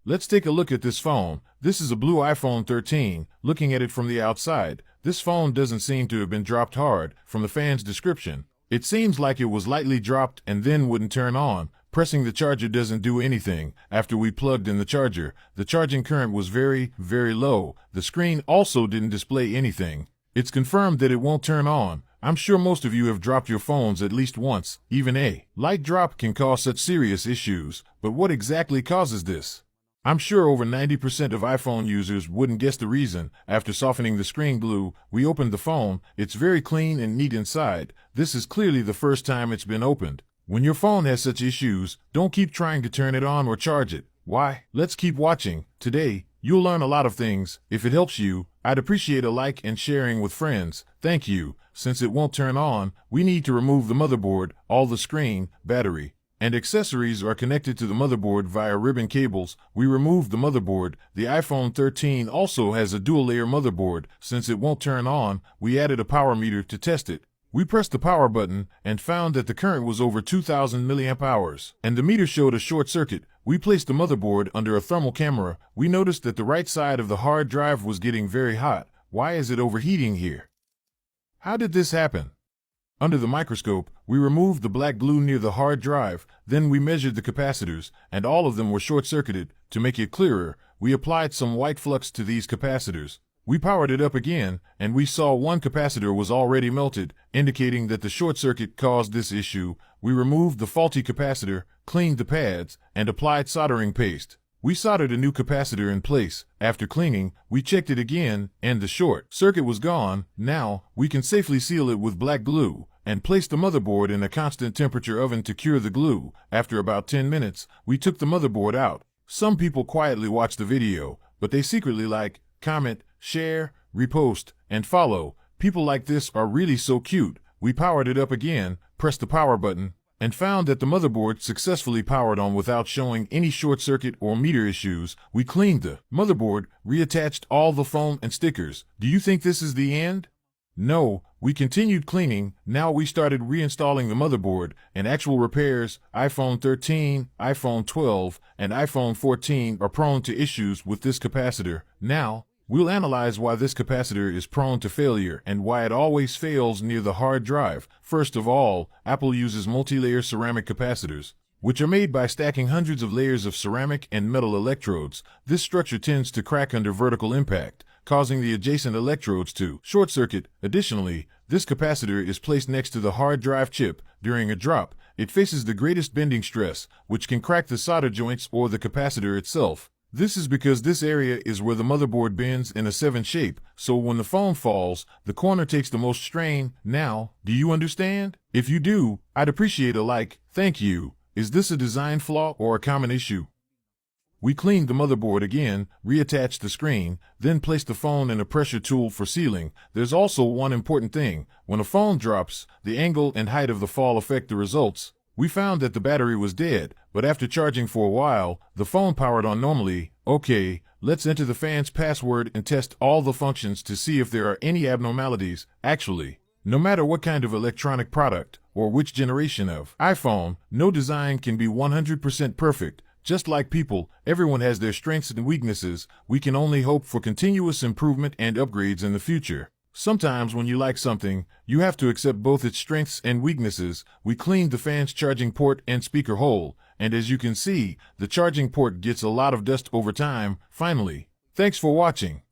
Let's take a look at this phone. This is a blue iPhone 13. Looking at it from the outside, this phone doesn't seem to have been dropped hard. From the fan's description, it seems like it was lightly dropped and then wouldn't turn on. Pressing the charger doesn't do anything. After we plugged in the charger, the charging current was very, very low. The screen also didn't display anything. It's confirmed that it won't turn on. I'm sure most of you have dropped your phones at least once. Even a light drop can cause such serious issues. But what exactly causes this? I'm sure over 90% of iPhone users wouldn't guess the reason. After softening the screen blue, we opened the phone. It's very clean and neat inside. This is clearly the first time it's been opened. When your phone has such issues, don't keep trying to turn it on or charge it. Why? Let's keep watching. Today, you'll learn a lot of things. If it helps you, I'd appreciate a like and sharing with friends. Thank you. Since it won't turn on, we need to remove the motherboard. All the screen, battery, and accessories are connected to the motherboard via ribbon cables. We removed the motherboard. The iPhone 13 also has a dual-layer motherboard. Since it won't turn on, we added a power meter to test it. We pressed the power button and found that the current was over 2,000 milliamp hours, and the meter showed a short circuit. We placed the motherboard under a thermal camera. We noticed that the right side of the hard drive was getting very hot. Why is it overheating here? How did this happen? Under the microscope, we removed the black glue near the hard drive. Then we measured the capacitors, and all of them were short-circuited. To make it clearer, we applied some white flux to these capacitors. We powered it up again, and we saw one capacitor was already melted, indicating that the short circuit caused this issue. We removed the faulty capacitor, cleaned the pads, and applied soldering paste. We soldered a new capacitor in place. After cleaning, we checked it again, and the short circuit was gone. Now, we can safely seal it with black glue, and place the motherboard in a constant temperature oven to cure the glue. After about 10 minutes, we took the motherboard out. Some people quietly watch the video, but they secretly like, comment, share, repost, and follow. People like this are really so cute. We powered it up again, pressed the power button, and found that the motherboard successfully powered on without showing any short circuit or meter issues. We cleaned the motherboard, reattached all the foam and stickers. Do you think this is the end? No, we continued cleaning. Now we started reinstalling the motherboard, and actual repairs. iPhone 13, iPhone 12, and iPhone 14 are prone to issues with this capacitor. Now, we'll analyze why this capacitor is prone to failure and why it always fails near the hard drive. First of all, Apple uses multi-layer ceramic capacitors, which are made by stacking hundreds of layers of ceramic and metal electrodes. This structure tends to crack under vertical impact, causing the adjacent electrodes to short-circuit. Additionally, this capacitor is placed next to the hard drive chip. During a drop, it faces the greatest bending stress, which can crack the solder joints or the capacitor itself. This is because this area is where the motherboard bends in a 7 shape, so when the phone falls, the corner takes the most strain. Now, do you understand? If you do, I'd appreciate a like. Thank you. Is this a design flaw or a common issue? We cleaned the motherboard again, reattached the screen, then placed the phone in a pressure tool for sealing. There's also one important thing. When a phone drops, the angle and height of the fall affect the results. We found that the battery was dead, but after charging for a while, the phone powered on normally. Okay, let's enter the fan's password and test all the functions to see if there are any abnormalities. Actually, no matter what kind of electronic product or which generation of iPhone, no design can be 100% perfect. Just like people, everyone has their strengths and weaknesses. We can only hope for continuous improvement and upgrades in the future. Sometimes when you like something, you have to accept both its strengths and weaknesses. We cleaned the fan's charging port and speaker hole, and as you can see, the charging port gets a lot of dust over time. Finally, thanks for watching.